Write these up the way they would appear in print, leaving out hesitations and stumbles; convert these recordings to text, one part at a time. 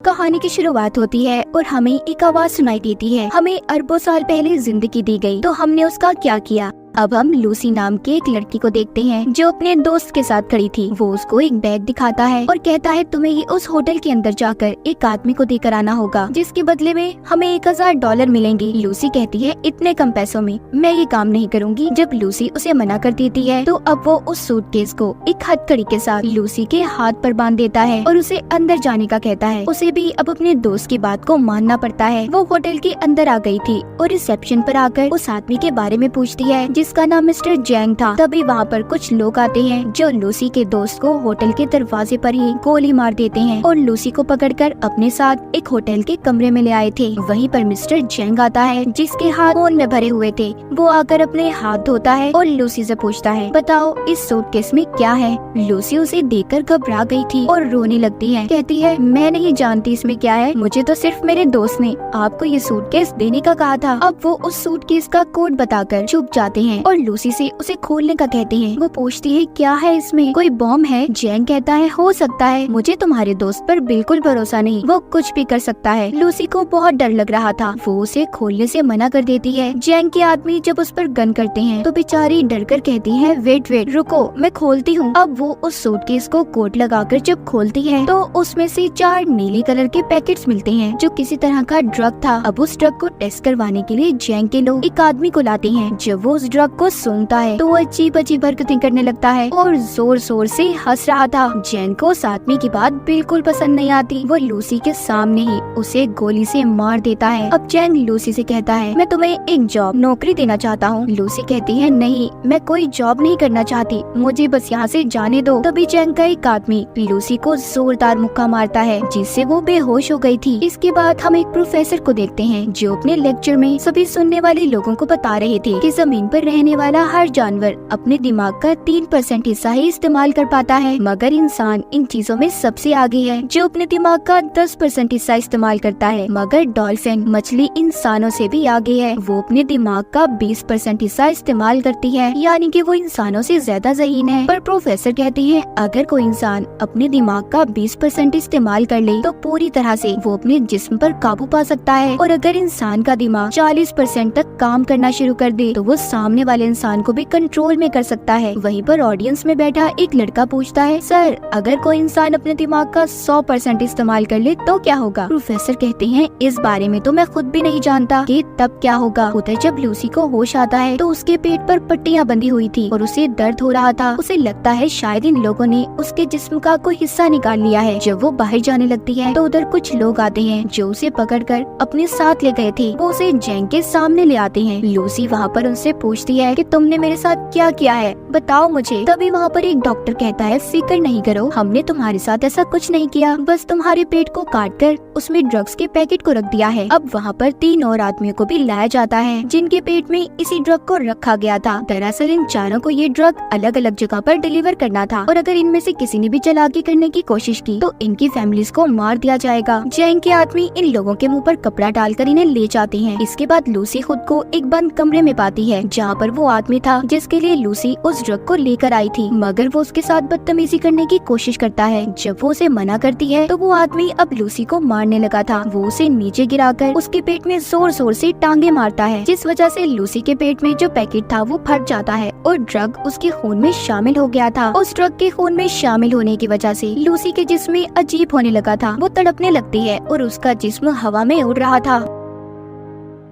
कहानी की शुरुआत होती है और हमें एक आवाज सुनाई देती है। हमें अरबों साल पहले जिंदगी दी गई, तो हमने उसका क्या किया। अब हम लूसी नाम के एक लड़की को देखते हैं जो अपने दोस्त के साथ खड़ी थी। वो उसको एक बैग दिखाता है और कहता है तुम्हें ये उस होटल के अंदर जाकर एक आदमी को देकर आना होगा, जिसके बदले में हमें $1000 मिलेंगे। लूसी कहती है इतने कम पैसों में मैं ये काम नहीं करूंगी। जब लूसी उसे मना कर देती है तो अब वो उस सूटकेस को एक हथकड़ी के साथ लूसी के हाथ पर बांध देता है और उसे अंदर जाने का कहता है। उसे भी अब अपने दोस्त की बात को मानना पड़ता है। वो होटल के अंदर आ गई थी और रिसेप्शन पर आकर उस आदमी के बारे में पूछती है जिसका नाम मिस्टर जैंग था। तभी वहाँ पर कुछ लोग आते हैं जो लूसी के दोस्त को होटल के दरवाजे पर ही गोली मार देते हैं और लूसी को पकड़कर अपने साथ एक होटल के कमरे में ले आए थे। वहीं पर मिस्टर जैंग आता है जिसके हाथ खून में भरे हुए थे। वो आकर अपने हाथ धोता है और लूसी से पूछता है बताओ इस सूटकेस में क्या है। लूसी उसे देखकर घबरा गई थी और रोने लगती है। कहती है मैं नहीं जानती इसमें क्या है, मुझे तो सिर्फ मेरे दोस्त ने आपको ये सूटकेस देने का कहा था। अब वो उस सूटकेस का कोड बताकर चुप जाते हैं और लूसी से उसे खोलने का कहते हैं। वो पूछती है क्या है इसमें, कोई बॉम्ब है। जैंग कहता है हो सकता है, मुझे तुम्हारे दोस्त पर बिल्कुल भरोसा नहीं, वो कुछ भी कर सकता है। लूसी को बहुत डर लग रहा था, वो उसे खोलने से मना कर देती है। जैंग के आदमी जब उस पर गन करते हैं तो बेचारी डर कर कहती है वेट रुको मैं खोलती हूँ। अब वो उस सूटकेस को कोट लगाकर जब खोलती है तो उसमें से 4 नीले कलर के पैकेट्स मिलते हैं जो किसी तरह का ड्रग था। अब उस ड्रग को टेस्ट करवाने के लिए जैंग के लोग एक आदमी को लाते हैं। जब वो उस ड्रग को सूंघता है तो वो अजीब अजीब हरकतें करने लगता है और जोर जोर से हंस रहा था। जैन को उस आदमी की बात बिल्कुल पसंद नहीं आती। वो लूसी के सामने ही उसे गोली से मार देता है। अब जैन लूसी से कहता है मैं तुम्हें एक नौकरी देना चाहता हूँ। लूसी कहती है नहीं मैं कोई जॉब नहीं करना चाहती, मुझे बस यहाँ से जाने दो। तभी जैन का एक आदमी लूसी को जोरदार मुक्का मारता है जिससे वो बेहोश हो गई थी। इसके बाद हम एक प्रोफेसर को देखते हैं जो अपने लेक्चर में सभी सुनने वाले लोगों को बता रहे थे कि जमीन पर रहने वाला हर जानवर अपने दिमाग का 3% हिस्सा ही इस्तेमाल कर पाता है, मगर इंसान इन चीजों में सबसे आगे है जो अपने दिमाग का 10% हिस्सा इस्तेमाल करता है। मगर डॉल्फिन मछली इंसानों से भी आगे है, वो अपने दिमाग का 20% हिस्सा इस्तेमाल करती है, यानी कि वो इंसानों से ज्यादा ज़हीन है। पर प्रोफेसर कहते हैं अगर कोई इंसान अपने दिमाग का 20% इस्तेमाल कर ले तो पूरी तरह से वो अपने जिस्म पर काबू पा सकता है, और अगर इंसान का दिमाग 40% तक काम करना शुरू कर दे तो वो सामने वाले इंसान को भी कंट्रोल में कर सकता है। वहीं पर ऑडियंस में बैठा एक लड़का पूछता है सर अगर कोई इंसान अपने दिमाग का 100% इस्तेमाल कर ले तो क्या होगा। प्रोफेसर कहते हैं इस बारे में तो मैं खुद भी नहीं जानता कि तब क्या होगा। उधर जब लूसी को होश आता है तो उसके पेट पर पट्टियां बंधी हुई थी और उसे दर्द हो रहा था। उसे लगता है शायद इन लोगों ने उसके जिस्म का कोई हिस्सा निकाल लिया है। जब वो बाहर जाने लगती है तो उधर कुछ लोग आते हैं जो उसे पकड़कर अपने साथ ले गए थे। वो उसे जैंग के सामने ले आते हैं। लूसी वहाँ पर उनसे पूछती है कि तुमने मेरे साथ क्या किया है, बताओ मुझे। तभी वहाँ पर एक डॉक्टर कहता है फिक्र नहीं करो, हमने तुम्हारे साथ ऐसा कुछ नहीं किया, बस तुम्हारे पेट को काटकर उसमें ड्रग्स के पैकेट को रख दिया है। अब वहाँ पर 3 और आदमियों को भी लाया जाता है जिनके पेट में इसी ड्रग को रखा गया था। दरअसल इन चारों को ये ड्रग अलग अलग जगह पर डिलीवर करना था और अगर इनमें से किसी ने भी चालाकी करने की कोशिश की तो इनकी फैमिलीज को मार दिया जाएगा। जैंग के आदमी इन लोगों के मुँह पर कपड़ा डालकर इन्हें ले जाते हैं। इसके बाद लूसी खुद को एक बंद कमरे में पाती है जहाँ पर वो आदमी था जिसके लिए लूसी उस ड्रग को लेकर आई थी, मगर वो उसके साथ बदतमीजी करने की कोशिश करता है। जब वो उसे मना करती है तो वो आदमी अब लूसी को मारने लगा था। वो उसे नीचे गिराकर उसके पेट में जोर जोर से टांगे मारता है, जिस वजह से लूसी के पेट में जो पैकेट था वो फट जाता है और ड्रग उसके खून में शामिल हो गया था। उस ड्रग के खून में शामिल होने की वजह से लूसी के जिस्म में अजीब होने लगा था। वो तड़पने लगती है और उसका जिस्म हवा में उड़ रहा था।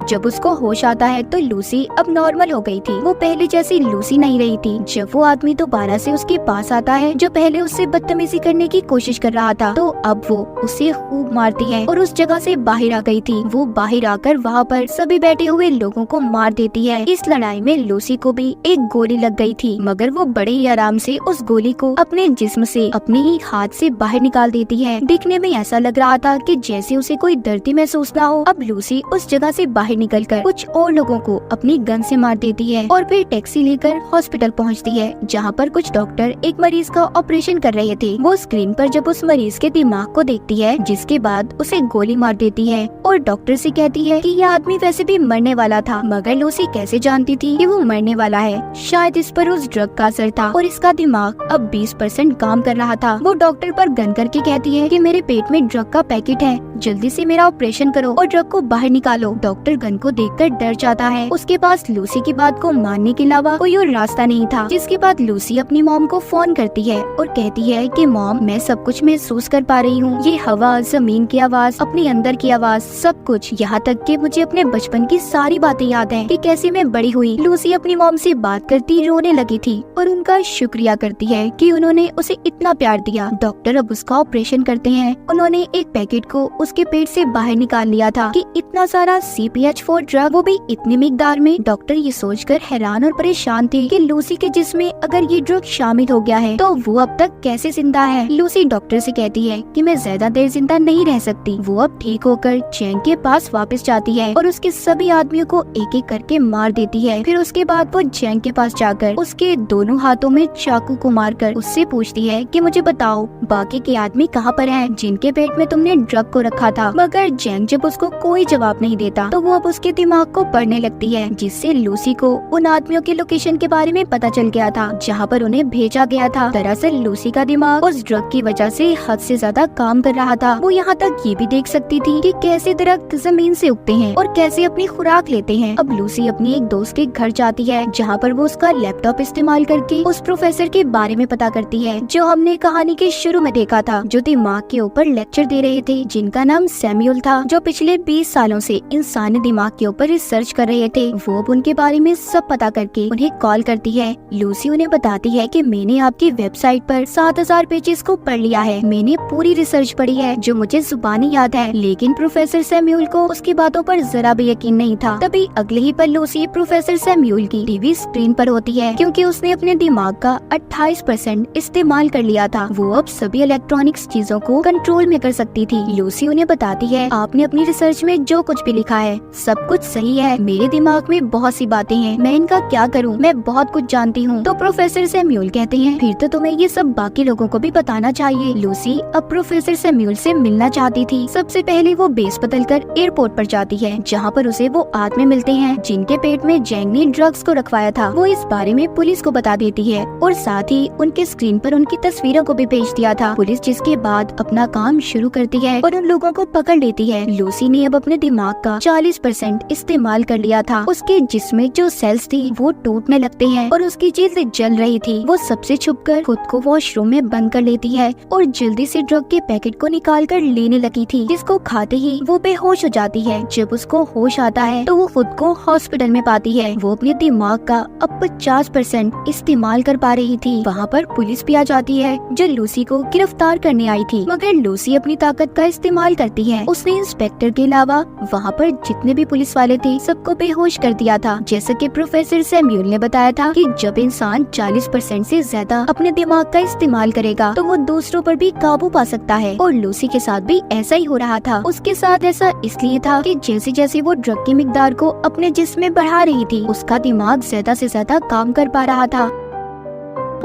जब उसको होश आता है तो लूसी अब नॉर्मल हो गई थी, वो पहले जैसी लूसी नहीं रही थी। जब वो आदमी दोबारा से उसके पास आता है जो पहले उससे बदतमीजी करने की कोशिश कर रहा था, तो अब वो उसे खूब मारती है और उस जगह से बाहर आ गई थी। वो बाहर आकर वहाँ पर सभी बैठे हुए लोगों को मार देती है। इस लड़ाई में लूसी को भी एक गोली लग गई थी, मगर वो बड़े ही आराम से उस गोली को अपने जिस्म से अपने ही हाथ से बाहर निकाल देती है। दिखने में ऐसा लग रहा था कि जैसे उसे कोई दर्द महसूस ना हो। अब लूसी उस जगह से बाहर बाहर निकलकर कुछ और लोगों को अपनी गन से मार देती है और फिर टैक्सी लेकर हॉस्पिटल पहुंचती है, जहां पर कुछ डॉक्टर एक मरीज का ऑपरेशन कर रहे थे। वो स्क्रीन पर जब उस मरीज के दिमाग को देखती है, जिसके बाद उसे गोली मार देती है और डॉक्टर से कहती है कि यह आदमी वैसे भी मरने वाला था, मगर लूसी कैसे जानती थी कि वो मरने वाला है? शायद इस पर उस ड्रग का असर था और इसका दिमाग अब 20% काम कर रहा था। वो डॉक्टर पर गन करके कहती है कि मेरे पेट में ड्रग का पैकेट है, जल्दी से मेरा ऑपरेशन करो और ड्रग को बाहर निकालो। डॉक्टर गन को देखकर डर जाता है। उसके पास लूसी की बात को मानने के अलावा कोई और रास्ता नहीं था। जिसके बाद लूसी अपनी मॉम को फोन करती है और कहती है कि मॉम, मैं सब कुछ महसूस कर पा रही हूँ, ये हवा, जमीन की आवाज, अपने अंदर की आवाज, सब कुछ, यहाँ तक कि मुझे अपने बचपन की सारी बातें याद हैं कि कैसे मैं बड़ी हुई। लूसी अपनी मॉम से बात करती रोने लगी थी और उनका शुक्रिया करती है कि उन्होंने उसे इतना प्यार दिया। डॉक्टर अब उसका ऑपरेशन करते हैं। उन्होंने एक पैकेट को उसके पेट से बाहर निकाल लिया था कि इतना सारा CPH4 ड्रग, वो भी इतनी मिकदार में। डॉक्टर ये सोचकर हैरान और परेशान थे कि लूसी के जिस्म में अगर ये ड्रग शामिल हो गया है तो वो अब तक कैसे जिंदा है। लूसी डॉक्टर से कहती है कि मैं ज्यादा देर जिंदा नहीं रह सकती। वो अब ठीक होकर जैंग के पास वापस जाती है और उसके सभी आदमियों को एक एक करके मार देती है। फिर उसके बाद वो जैंग के पास जाकर उसके दोनों हाथों में चाकू को मारकर उससे पूछती है कि मुझे बताओ बाकी के आदमी कहाँ पर हैं जिनके पेट में तुमने ड्रग को रखा था। मगर जैंग जब उसको कोई जवाब नहीं देता तो वो अब उसके दिमाग को पढ़ने लगती है, जिससे लूसी को उन आदमियों के लोकेशन के बारे में पता चल गया था जहाँ पर उन्हें भेजा गया था। दरअसल लूसी का दिमाग उस ड्रग की वजह से हद से ज्यादा काम कर रहा था। वो यहाँ तक ये भी देख सकती थी कि कैसे दरख्त जमीन से उगते हैं और कैसे अपनी खुराक लेते हैं। अब लूसी अपनी एक दोस्त के घर जाती है, जहाँ पर वो उसका लैपटॉप इस्तेमाल करके उस प्रोफेसर के बारे में पता करती है जो हमने कहानी के शुरू में देखा था, जो दिमाग के ऊपर लेक्चर दे रहे थे, जिनका नाम सैमुअल था, जो पिछले 20 सालों से इंसानी दिमाग के ऊपर रिसर्च कर रहे थे। वो अब उनके बारे में सब पता करके उन्हें कॉल करती है। लूसी उन्हें बताती है कि मैंने आपकी वेबसाइट पर 7000 पेजेस को पढ़ लिया है, मैंने पूरी रिसर्च पढ़ी है जो मुझे जुबानी याद है। लेकिन प्रोफेसर सैमुअल को उसकी बातों पर जरा भी यकीन नहीं था। तभी अगले ही पल लूसी प्रोफेसर सैमुअल की टीवी स्क्रीन पर होती है, क्योंकि उसने अपने दिमाग का 28% इस्तेमाल कर लिया था। वो अब सभी इलेक्ट्रॉनिक्स चीजों को कंट्रोल में कर सकती थी। लूसी उन्हें बताती है, आपने अपनी रिसर्च में जो कुछ भी लिखा है सब कुछ सही है, मेरे दिमाग में बहुत सी बातें हैं, मैं इनका क्या करूं, मैं बहुत कुछ जानती हूं। तो प्रोफेसर सैमुअल कहते हैं, फिर तो तुम्हें ये सब बाकी लोगों को भी बताना चाहिए। लूसी अब प्रोफेसर सैमुअल से मिलना चाहती थी। सबसे पहले वो बेस बदलकर एयरपोर्ट पर जाती है, जहाँ पर उसे वो आदमी मिलते हैं जिनके पेट में जैंग ने ड्रग्स को रखवाया था। वो इस बारे में पुलिस को बता देती है और साथ ही उनके स्क्रीन पर उनकी तस्वीरों को भी भेज दिया था। पुलिस जिसके बाद अपना काम शुरू करती है और उन लोगों को पकड़ लेती है। लूसी ने अब अपने दिमाग का 40% इस्तेमाल कर लिया था। उसके जिस्म में जो सेल्स थी वो टूटने लगते हैं और उसकी जिल्द जल रही थी। वो सबसे छुपकर खुद को वॉशरूम में बंद कर लेती है और जल्दी से ड्रग के पैकेट को निकाल कर लेने लगी थी, जिसको खाते ही वो बेहोश हो जाती है। जब उसको होश आता है तो वो खुद को हॉस्पिटल में पाती है। वो अपने दिमाग का अब 50% इस्तेमाल कर पा रही थी। वहाँ पर पुलिस भी आ जाती है जो लूसी को गिरफ्तार करने आई थी, मगर लूसी अपनी ताकत का इस्तेमाल करती है। उसने इंस्पेक्टर के अलावा वहाँ पर जितने भी पुलिस वाले थे सबको बेहोश कर दिया था। जैसा कि प्रोफेसर सैमुअल ने बताया था कि जब इंसान 40% से ज्यादा अपने दिमाग का इस्तेमाल करेगा तो वो दूसरों पर भी काबू पा सकता है, और लूसी के साथ भी ऐसा ही हो रहा था। उसके साथ ऐसा इसलिए था कि जैसे जैसे वो ड्रग की मिकदार को अपने जिस्म में बढ़ा रही थी, उसका दिमाग ज्यादा से ज्यादा काम कर पा रहा था।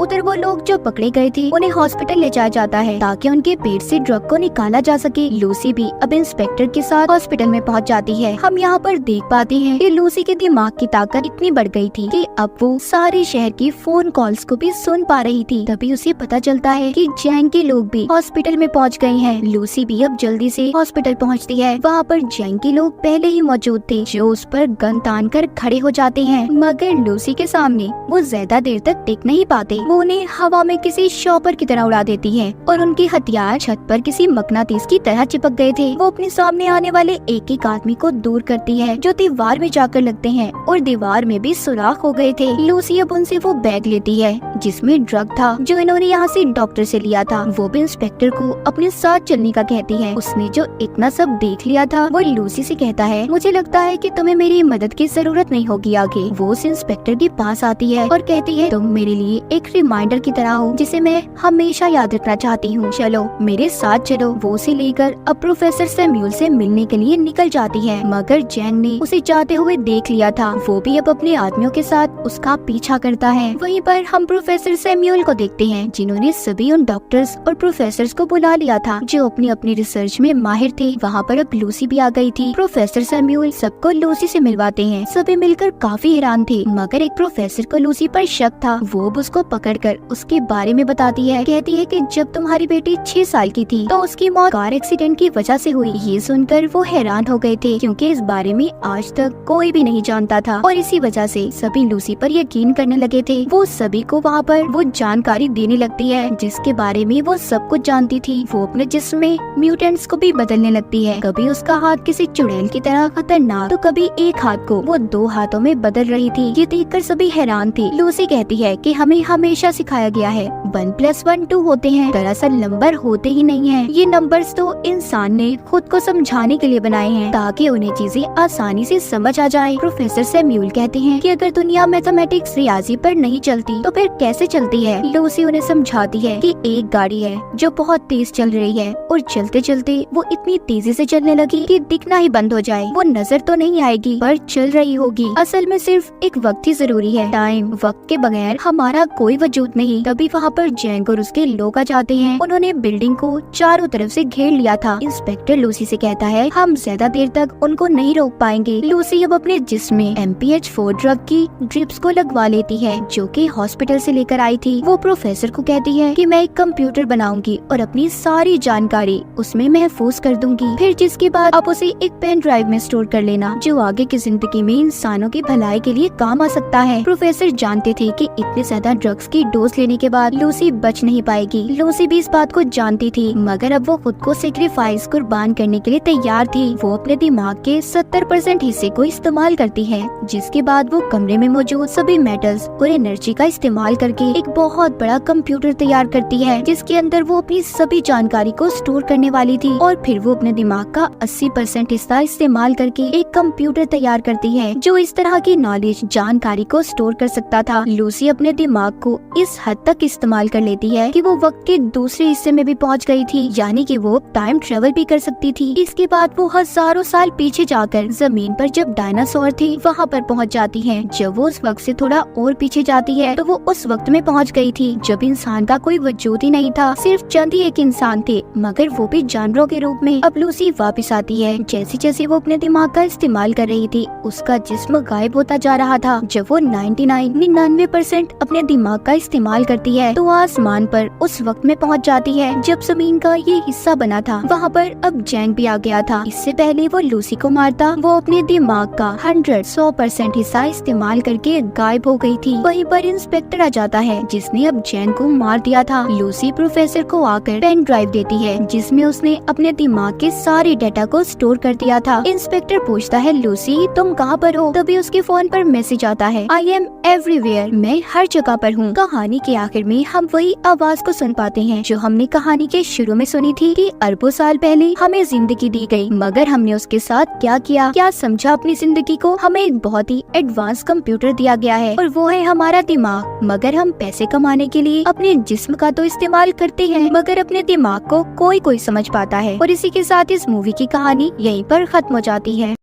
उधर वो लोग जो पकड़े गए थे उन्हें हॉस्पिटल ले जाया जाता है ताकि उनके पेट से ड्रग को निकाला जा सके। लूसी भी अब इंस्पेक्टर के साथ हॉस्पिटल में पहुंच जाती है। हम यहाँ पर देख पाते हैं कि लूसी के दिमाग की ताकत इतनी बढ़ गई थी कि अब वो सारे शहर की फोन कॉल्स को भी सुन पा रही थी। तभी उसे पता चलता है कि जैंग के लोग भी हॉस्पिटल में पहुँच गए हैं। लूसी भी अब जल्दी से हॉस्पिटल पहुँचती है। वहाँ पर जैंग के लोग पहले ही मौजूद थे, जो उस पर गन तान कर खड़े हो जाते हैं, मगर लूसी के सामने वो ज्यादा देर तक टिक नहीं पाते। वो उन्हें हवा में किसी शॉपर की तरह उड़ा देती है और उनके हथियार छत पर किसी मकनातीस की तरह चिपक गए थे। वो अपने सामने आने वाले एक एक आदमी को दूर करती है जो दीवार में जाकर लगते हैं और दीवार में भी सुराख हो गए थे। लूसी अब उनसे वो बैग लेती है जिसमें ड्रग था जो इन्होंने यहाँ से डॉक्टर से लिया था। वो भी इंस्पेक्टर को अपने साथ चलने का कहती है। उसने जो इतना सब देख लिया था वो लूसी से कहता है, मुझे लगता है कि तुम्हें मेरी मदद की जरूरत नहीं होगी आगे। वो उस इंस्पेक्टर के पास आती है और कहती है, तुम मेरे लिए एक रिमाइंडर की तरह हो जिसे मैं हमेशा याद रखना चाहती हूँ। चलो मेरे साथ चलो। वो उसे लेकर अब प्रोफेसर सैम्यूल से मिलने के लिए निकल जाती है, मगर जैंग ने उसे जाते हुए देख लिया था। वो भी अब अपने आदमियों के साथ उसका पीछा करता है। वहीं पर हम प्रोफेसर सैम्यूल को देखते हैं जिन्होंने सभी उन डॉक्टर्स और प्रोफेसर्स को बुला लिया था जो अपनी अपनी रिसर्च में माहिर थे। वहाँ पर अब लूसी भी आ गई थी। प्रोफेसर सैम्यूल सबको लूसी से मिलवाते हैं। सभी मिलकर काफी हैरान थे, मगर एक प्रोफेसर को लूसी पर शक था। वो उसको पकड़कर उसके बारे में बताती है। कहती है कि जब तुम्हारी बेटी 6 साल की थी तो उसकी मौत कार एक्सीडेंट की वजह से हुई। ये सुनकर वो हैरान हो गए थे क्योंकि इस बारे में आज तक कोई भी नहीं जानता था और इसी वजह से सभी लूसी पर यकीन करने लगे थे। वो सभी को वहाँ पर वो जानकारी देने लगती है जिसके बारे में वो सब कुछ जानती थी। वो अपने जिस्म में म्यूटेंट्स को भी बदलने लगती है। कभी उसका हाथ किसी चुड़ैल की तरह खतरनाक तो कभी एक हाथ को वो 2 हाथों में बदल रही थी। ये देखकर सभी हैरान थे। लूसी कहती है कि हमें हमेशा सिखाया गया है 1+1 2 होते हैं। दरअसल नंबर होते ही नहीं है। ये नंबर्स तो इंसान ने खुद को समझाने के लिए बनाए हैं ताकि उन्हें चीजें आसानी से समझ आ जाए। प्रोफेसर सैम्यूल कहते हैं कि अगर दुनिया मैथमेटिक्स रियाजी पर नहीं चलती तो फिर कैसे चलती है। लूसी उन्हें समझाती है कि एक गाड़ी है जो बहुत तेज चल रही है और चलते चलते वो इतनी तेजी से चलने लगी कि दिखना ही बंद हो जाए। वो नजर तो नहीं आएगी पर चल रही होगी। असल में सिर्फ एक वक्त ही जरूरी है। टाइम, वक्त के बगैर हमारा कोई वजूद नहीं। तभी वहाँ पर जैंग और उसके लोग आ जाते हैं। उन्होंने बिल्डिंग को चारों तरफ से घेर लिया था। इंस्पेक्टर लूसी से कहता है हम ज्यादा देर तक उनको नहीं रोक पाएंगे। लूसी अब अपने जिस्म में MPH4 ड्रग की ड्रिप्स को लगवा लेती है जो कि हॉस्पिटल से लेकर आई थी। वो प्रोफेसर को कहती है कि मैं एक कंप्यूटर बनाऊंगी और अपनी सारी जानकारी उसमें महफूज कर दूंगी। फिर जिसके बाद आप उसे एक पेन ड्राइव में स्टोर कर लेना जो आगे की जिंदगी में इंसानों की भलाई के लिए काम आ सकता है। प्रोफेसर जानते थे कि इतने ज्यादा ड्रग्स की डोज लेने के बाद लूसी बच नहीं पाएगी। लूसी भी इस बात को जानती थी, मगर अब वो खुद को सेक्रीफाइस कुर्बान करने के लिए तैयार थी। वो अपने दिमाग के 70% हिस्से को इस्तेमाल करती है, जिसके बाद वो कमरे में मौजूद सभी मेटल्स और एनर्जी का इस्तेमाल करके एक बहुत बड़ा कंप्यूटर तैयार करती है जिसके अंदर वो अपनी सभी जानकारी को स्टोर करने वाली थी। और फिर वो अपने दिमाग का 80% हिस्सा इस्तेमाल करके एक कंप्यूटर तैयार करती है जो इस तरह की नॉलेज, जानकारी को स्टोर कर सकता था। लूसी अपने दिमाग को इस हद तक इस्तेमाल कर लेती है कि वो वक्त के दूसरे हिस्से में भी पहुंच गई थी, यानी कि वो टाइम ट्रेवल भी कर सकती थी। इसके बाद वो हजारों साल पीछे जाकर जमीन पर जब डायनासोर थे वहाँ पर पहुँच जाती है। जब वो उस वक्त से थोड़ा और पीछे जाती है तो वो उस वक्त में पहुँच गई थी जब इंसान का कोई वजूद ही नहीं था, सिर्फ चंद ही एक इंसान थे, मगर वो भी जानवरों के रूप में। अब लूसी वापस आती है। जैसे जैसे वो अपने दिमाग का इस्तेमाल कर रही थी उसका जिस्म गायब होता जा रहा था। जब वो 99% अपने दिमाग का इस्तेमाल करती है तो आसमान पर उस वक्त में पहुंच जाती है जब जमीन का ये हिस्सा बना था। वहाँ पर अब जैंग भी आ गया था। इससे पहले वो लूसी को मारता वो अपने दिमाग का 100% हिस्सा इस्तेमाल करके गायब हो गई थी। वहीं पर इंस्पेक्टर आ जाता है जिसने अब जैंग को मार दिया था। लूसी प्रोफेसर को आकर पेन ड्राइव देती है जिसमें उसने अपने दिमाग के सारे डाटा को स्टोर कर दिया था। इंस्पेक्टर पूछता है लूसी तुम कहाँ पर हो? तभी उसके फोन पर मैसेज आता है आई एम एवरीवेयर, मैं हर जगह पर हूँ। कहानी के आखिर में हम वही आवाज को सुन पाते हैं जो हमने कहानी के शुरू में सुनी थी कि अरबों साल पहले हमें जिंदगी दी गई, मगर हमने उसके साथ क्या किया, क्या समझा अपनी जिंदगी को। हमें एक बहुत ही एडवांस कंप्यूटर दिया गया है और वो है हमारा दिमाग, मगर हम पैसे कमाने के लिए अपने जिस्म का तो इस्तेमाल करते हैं मगर अपने दिमाग को कोई समझ पाता है। और इसी के साथ इस मूवी की कहानी यहीं पर खत्म हो जाती है।